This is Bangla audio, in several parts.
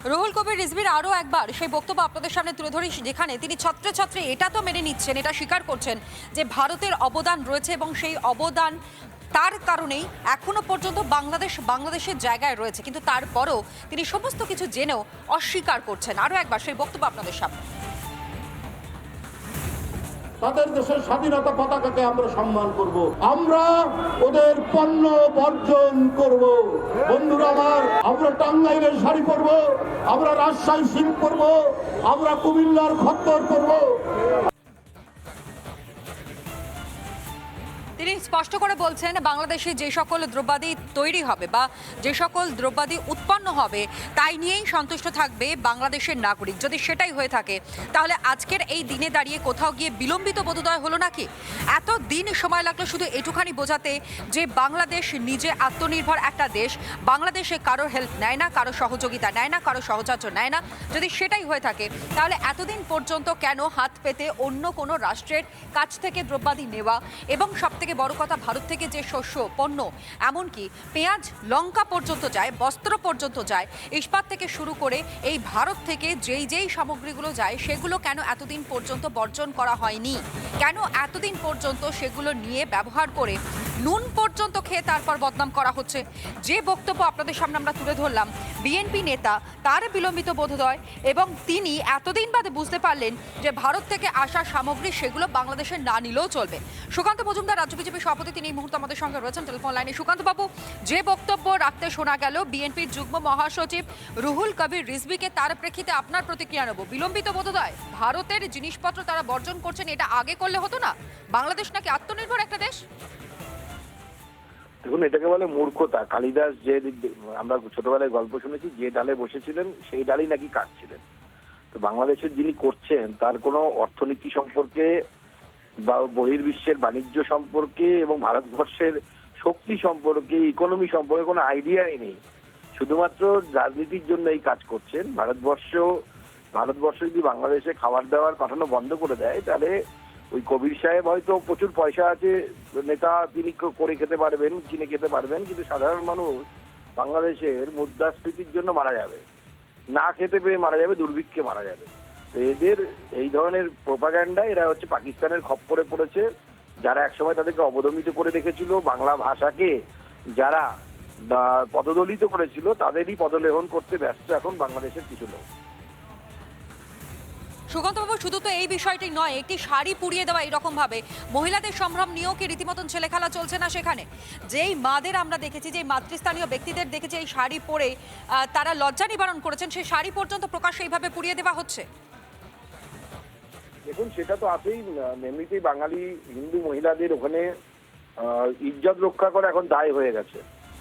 রুহুল কবির রিজভির আরও একবার সেই বক্তব্য আপনাদের সামনে তুলে ধরি, যেখানে তিনি ছত্রে এটা তো মেনে নিচ্ছেন, এটা স্বীকার করছেন যে ভারতের অবদান রয়েছে এবং সেই অবদান তার কারণেই এখনো পর্যন্ত বাংলাদেশের জায়গায় রয়েছে, কিন্তু তারপরও তিনি সমস্ত কিছু জেনেও অস্বীকার করছেন। আরও একবার সেই বক্তব্য আপনাদের সামনে। তাদের দেশের স্বাধীনতা পতাকাকে আমরা সম্মান করব, আমরা ওদের পণ্য বর্জন করব। বন্ধুরা আমার, আমরা টাঙ্গাইলের শাড়ি পরবো, আমরা রাজশাহী সিল্ক পরবো, আমরা কুমিল্লার খদ্দর পরবো। তিনি স্পষ্ট করে বলছেন, বাংলাদেশে যে সকল দ্রব্যাদি তৈরি হবে বা যে সকল দ্রব্যাদি উৎপন্ন হবে তাই নিয়েই সন্তুষ্ট থাকবে বাংলাদেশের নাগরিক। যদি সেটাই হয়ে থাকে তাহলে আজকের এই দিনে দাঁড়িয়ে কোথাও গিয়ে বিলম্বিত বোধোদয় হলো নাকি? এত দিন সময় লাগলো শুধু এটুখানি বোঝাতে যে বাংলাদেশ নিজে আত্মনির্ভর একটা দেশ, বাংলাদেশে কারোর হেল্প নেয় না, কারো সহযোগিতা নেয় না, কারো সহচর্য নেয় না। যদি সেটাই হয়ে থাকে তাহলে এতদিন পর্যন্ত কেন হাত পেতে অন্য কোনো রাষ্ট্রের কাছ থেকে দ্রব্যাদি নেওয়া? এবং সবথেকে বড় কথা, ভারত থেকে যে শস্য পণ্য, এমনকি পেঁয়াজ লঙ্কা পর্যন্ত যায়, বস্ত্র পর্যন্ত যায়, ইস্পাত থেকে শুরু করে এই ভারত থেকে যেই সামগ্রীগুলো যায় সেগুলো কেন এতদিন পর্যন্ত বর্জন করা হয়নি? কেন এতদিন পর্যন্ত সেগুলো নিয়ে ব্যবহার করে নুন পর্যন্ত খেয়ে তারপর বদনাম করা হচ্ছে? যে বক্তব্য আপনাদের সামনে আমরা তুলে ধরলাম, বিএনপি নেতা তার বিলম্বিত বোধোদয়, এবং তিনি এতদিন বাদে বুঝতে পারলেন যে ভারত থেকে আসা সামগ্রী সেগুলো বাংলাদেশে না নিলেও চলবে। সুকান্ত মজুমদার, রাজ্য বিজেপি সভাপতি, তিনি এই মুহূর্তে আমাদের সঙ্গে রয়েছেন টেলিফোন লাইনে। সুকান্ত বাবু, যে বক্তব্য রাখতে শোনা গেল বিএনপির যুগ্ম মহাসচিব রুহুল কবির রিজভিকে, তার প্রেক্ষিতে আপনার প্রতিক্রিয়া নেব। বিলম্বিত বোধোদয়, ভারতের জিনিসপত্র তারা বর্জন করছেন, এটা আগে করলে হতো না? বাংলাদেশ নাকি আত্মনির্ভর একটা দেশ? দেখুন, এটাকে বলে মূর্খতা। কালিদাস যে, আমরা ছোটবেলায় গল্প শুনেছি, যে ডালে বসেছিলেন সেই ডালই নাকি কাটছিলেন। তো বাংলাদেশের যিনি করছেন তার কোনো অর্থনীতি সম্পর্কে বা বহির্বিশ্বের বাণিজ্য সম্পর্কে এবং ভারতবর্ষের শক্তি সম্পর্কে, ইকোনমি সম্পর্কে কোনো আইডিয়াই নেই। শুধুমাত্র রাজনীতির জন্য এই কাজ করছেন। ভারতবর্ষ যদি বাংলাদেশে খাবার দাবার পাঠানো বন্ধ করে দেয় তাহলে ওই কবির সাহেব হয়তো প্রচুর পয়সা আছে, নেতা, তিনি করে খেতে পারবেন, কিনে খেতে পারবেন, কিন্তু সাধারণ মানুষ বাংলাদেশের মুদ্রাস্ফীতির জন্য মারা যাবে, না খেতে পেয়ে মারা যাবে, দুর্ভিক্ষে মারা যাবে। তো এদের এই ধরনের প্রোপাগ্যান্ডা, এরা হচ্ছে পাকিস্তানের খপ্পরে পড়েছে। যারা একসময় তাদেরকে অবদমিত করে রেখেছিল, বাংলা ভাষাকে যারা পদদলিত করেছিল, তাদেরই পদলেহন করতে ব্যস্ত এখন বাংলাদেশের কিছু লোক। সুকান্তবাবু, শুধু তো এই বিষয়টি নয়, একটি শাড়ি পুড়িয়ে দেওয়া এরকম ভাবে মহিলাদের সম্ভ্রম নিয়েও কি রীতিমতন ছেলে খেলা চলছে না সেখানে? যেই মাদের আমরা দেখেছি, যেই মাতৃস্থানীয় ব্যক্তিদের দেখেছি এই শাড়ি পরে তারা লজ্জা নিবারণ করেছেন, সেই শাড়ি পর্যন্ত প্রকাশ্যে এইভাবে পুড়িয়ে দেওয়া হচ্ছে। দেখুন, সেটা তো আছেই। এমনিতেই বাঙালি হিন্দু মহিলাদের ওখানে ইজ্জত রক্ষা করা এখন দায় হয়ে গেছে।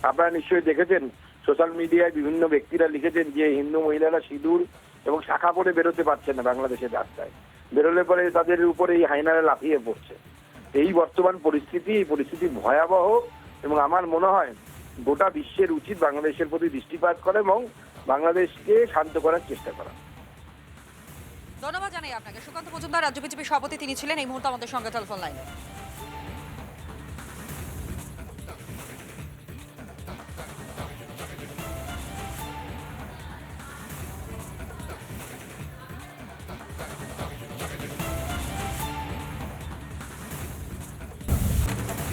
আপনারা নিশ্চয়ই দেখেছেন, সোশ্যাল মিডিয়ায় বিভিন্ন ব্যক্তিরা লিখেছেন যে হিন্দু মহিলারা সিঁদুর এবং শাখা পরে বেরোতে পারছে না বাংলাদেশের রাস্তায়, বেরোলে পরে তাদের উপরে এই হাইনারা লাফিয়ে পড়ছে। এই বর্তমান পরিস্থিতি ভয়াবহ, এবং আমার মনে হয় গোটা বিশ্বের উচিত বাংলাদেশের প্রতি দৃষ্টিপাত করা এবং বাংলাদেশকে শান্ত করার চেষ্টা করা। ধন্যবাদ জানাই আপনাকে। সুকান্ত মজুমদার, রাজ্য বিজেপি সভাপতি, তিনি ছিলেন এই মুহূর্তে আমাদের সঙ্গে টেলিফোন লাইনে।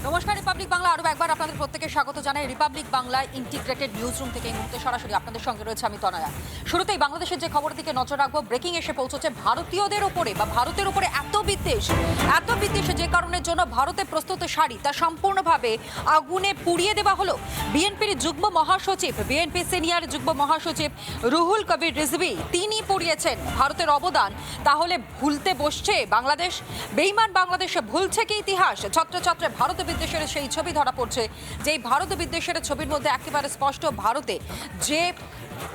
নমস্কার, রিপাবলিক বাংলা আরও একবার আপনাদের প্রত্যেকের স্বাগত জানাই। Republic Bangla integrated news room থেকে এই মুহূর্তে সরাসরি আপনাদের সঙ্গে রয়েছে আমি তনয়া। শুরুতেই বাংলাদেশের যে খবরের দিকে নজর রাখবো, ব্রেকিং এসে পৌঁছেছে ভারতীয়দের ওপরে বা ভারতের ওপরে এত বিদ্বেষ যে কারণের জন্য ভারতে প্রস্তুত শাড়ি তা সম্পূর্ণভাবে আগুনে পুড়িয়ে দেওয়া হলো। বিএনপির যুগ্ম মহাসচিব, বিএনপি সিনিয়র যুগ্ম মহাসচিব রুহুল কবির রিজভি, তিনি পুড়িয়েছেন ভারতের অবদান। তাহলে ভুলতে বসছে বাংলাদেশ? বেইমান বাংলাদেশে ভুলছে কি ইতিহাস? ছত্রে ভারত বিদ্বেষের সেই ছবি ধরা পড়ছে, যেই ভারত বিদ্বেষের ছবির মধ্যে একেবারে স্পষ্ট ভারতে যে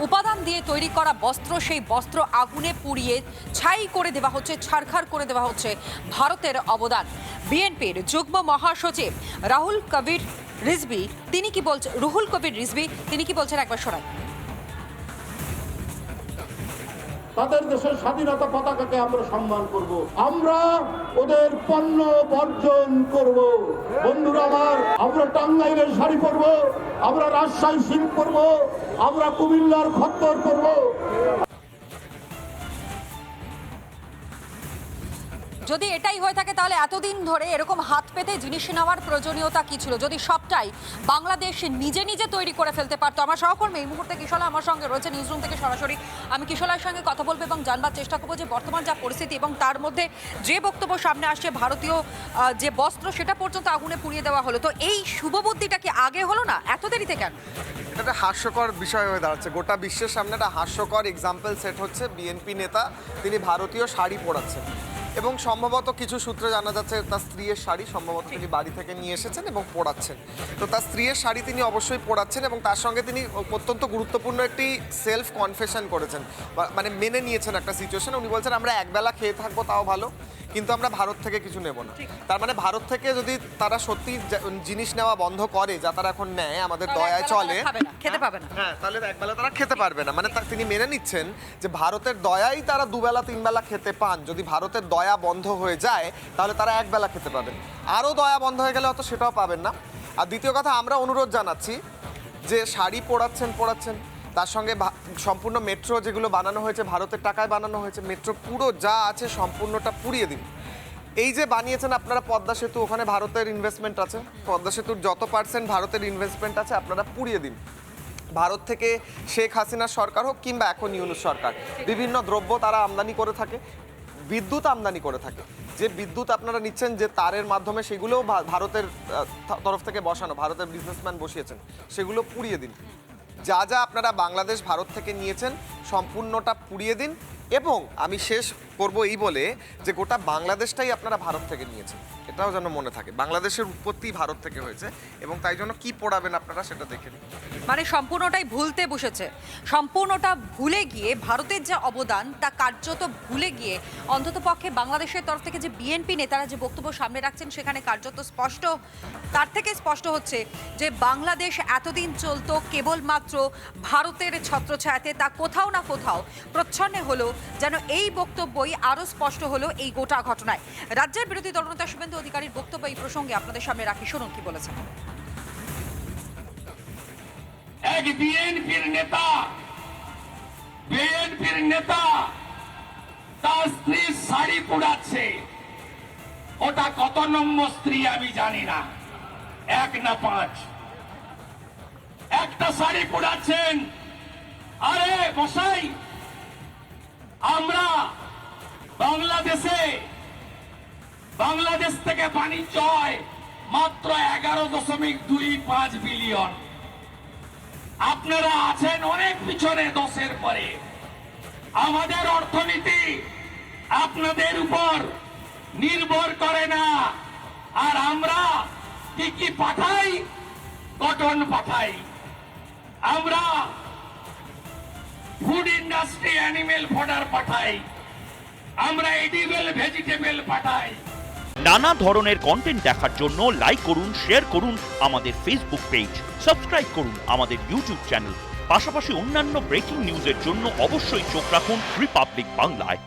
উপাদান দিয়ে তৈরি করা বস্ত্র, সেই বস্ত্র আগুনে পুড়িয়ে ছাই করে দেওয়া হচ্ছে, ছারখার করে দেওয়া হচ্ছে ভারতের অবদান। বিএনপির যুগ্ম মহাসচিব রুহুল কবির রিজভি তিনি কি বলছেন একবার শোনাই। তাদের দেশের স্বাধীনতা পতাকাকে আমরা সম্মান করব, আমরা ওদের পণ্য বর্জন করব। বন্ধুরা আমার, আমরা টাঙ্গাইলের শাড়ি পরবো, আমরা রাজশাহী সিল্ক পরবো, আমরা কুমিল্লার খদ্দর পরবো, যদি এটাই হয়ে থাকে তাহলে এতদিন ধরে এরকম হাত পেতে জিনিস নেওয়ার প্রয়োজনীয়তা কি ছিল, যদি সবটাই বাংলাদেশ নিজে নিজে তৈরি করে ফেলতে পারতো। আমার সহকর্মী এই মুহূর্তে কিশোলা আমার সঙ্গে রয়েছে নিউজরুম থেকে সরাসরি। আমি কিশোলার সঙ্গে কথা বলবো এবং জানবার চেষ্টা করবো যে বর্তমান যা পরিস্থিতি এবং তার মধ্যে যে বক্তব্য সামনে আসছে, ভারতীয় যে বস্ত্র সেটা পর্যন্ত আগুনে পুড়িয়ে দেওয়া হলো, তো এই শুভবুদ্ধিটা কি আগে হলো না, এত দেরিতে কেন? এটা একটা হাস্যকর বিষয় হয়ে দাঁড়াচ্ছে। গোটা বিশ্বের সামনে একটা হাস্যকর এক্সাম্পল সেট হচ্ছে। বিএনপি নেতা তিনি ভারতীয় শাড়ি পরাচ্ছেন এবং সম্ভবত কিছু সূত্রে জানা যাচ্ছে তার স্ত্রীর শাড়ি সম্ভবত তিনি বাড়ি থেকে নিয়ে এসেছেন এবং পরাচ্ছেন। তো তার স্ত্রীর শাড়ি তিনি অবশ্যই পরাচ্ছেন এবং তার সঙ্গে তিনি অত্যন্ত গুরুত্বপূর্ণ একটি সেলফ কনফেশন করেছেন, মানে মেনে নিয়েছেন একটা সিচুয়েশন। উনি বলছেন আমরা একবেলা খেয়ে থাকবো তাও ভালো, কিন্তু আমরা ভারত থেকে কিছু নেব না। তার মানে ভারত থেকে যদি তারা সত্যি জিনিস নেওয়া বন্ধ করে, যা তারা এখন নেয় আমাদের দয়ায় চলে, খেতে পাবে না। হ্যাঁ, তাহলে একবেলা তারা খেতে পারবে না। মানে তিনি মেনে নিচ্ছেন যে ভারতের দয়াই তারা দুবেলা তিনবেলা খেতে পান। যদি ভারতের দয়া বন্ধ হয়ে যায় তাহলে তারা একবেলা খেতে পাবেন। আরও দয়া বন্ধ হয়ে গেলে হয়তো সেটাও পাবেন না। আর দ্বিতীয় কথা, আমরা অনুরোধ জানাচ্ছি যে শাড়ি পরাচ্ছেন তার সঙ্গে সম্পূর্ণ মেট্রো যেগুলো বানানো হয়েছে ভারতের টাকায় বানানো হয়েছে, মেট্রো পুরো যা আছে সম্পূর্ণটা পুড়িয়ে দিন। এই যে বানিয়েছেন আপনারা পদ্মা সেতু, ওখানে ভারতের ইনভেস্টমেন্ট আছে, পদ্মা সেতুর যত পার্সেন্ট ভারতের ইনভেস্টমেন্ট আছে আপনারা পুড়িয়ে দিন। ভারত থেকে শেখ হাসিনার সরকার হোক কিংবা এখন ইউনূস সরকার বিভিন্ন দ্রব্য তারা আমদানি করে থাকে, বিদ্যুৎ আমদানি করে থাকে। যে বিদ্যুৎ আপনারা নিচ্ছেন যে তারের মাধ্যমে, সেগুলোও ভারতের তরফ থেকে বসানো, ভারতের বিজনেসম্যান বসিয়েছেন, সেগুলো পুড়িয়ে দিন। যা যা আপনারা বাংলাদেশ ভারত থেকে নিয়েছেন সম্পূর্ণটা পুড়িয়ে দিন। এবং আমি শেষ করব এই বলে যে গোটা বাংলাদেশটাই আপনারা ভারত থেকে নিয়েছেন, এটাও যেন মনে থাকে। বাংলাদেশের উৎপত্তি ভারত থেকে হয়েছে এবং তাই জন্য কি পড়াবেন আপনারা সেটা দেখে নিন। মানে সম্পূর্ণটাই ভুলতে বসেছে, সম্পূর্ণটা ভুলে গিয়ে ভারতের যে অবদান তা কার্যত ভুলে গিয়ে অন্তত পক্ষে বাংলাদেশের তরফ থেকে যে বিএনপি নেতারা যে বক্তব্য সামনে রাখছেন সেখানে কার্যত স্পষ্ট, তার থেকে স্পষ্ট হচ্ছে যে বাংলাদেশ এতদিন চলতো কেবলমাত্র ভারতের ছত্রছায়াতে, তা কোথাও না কোথাও প্রচ্ছন্নে হলো। যেন এই বক্তব্যই আরও স্পষ্ট হলো এই গোটা ঘটনায়। রাজ্যের বিরোধী দলনেতা শুভেন্দু অধিকারীর বক্তব্য এই প্রসঙ্গে আপনাদের সামনে রাখি, শুনুন কি বলেছেন। এক বিএনপির নেতা তার স্ত্রীর শাড়ি পুড়াচ্ছে, ওটা কত নম্বর স্ত্রী আমি জানি না, 1 না 5, একটা শাড়ি পুড়াচ্ছেন। আরে মশাই, আমরা বাংলাদেশ থেকে বাণিজ্য হয় মাত্র 11.25 বিলিয়ন। আপনারা আছেন অনেক পিছনে, 10-এর পরে। আমাদের অর্থনীতি আপনাদের উপর নির্ভর করে না। আর আমরা কি পাঠাই? কটন পাঠাই, আমরা ফুড ইন্ডাস্ট্রি অ্যানিমেল ফডার পাঠাই, আমরা এডিবল ভেজিটেবল পাঠাই। নানা ধরনের কন্টেন্ট দেখার জন্য লাইক করুন, শেয়ার করুন আমাদের ফেসবুক পেজ, সাবস্ক্রাইব করুন আমাদের ইউটিউব চ্যানেল। পাশাপাশি অন্যান্য ব্রেকিং নিউজের জন্য অবশ্যই চোখ রাখুন রিপাবলিক বাংলায়।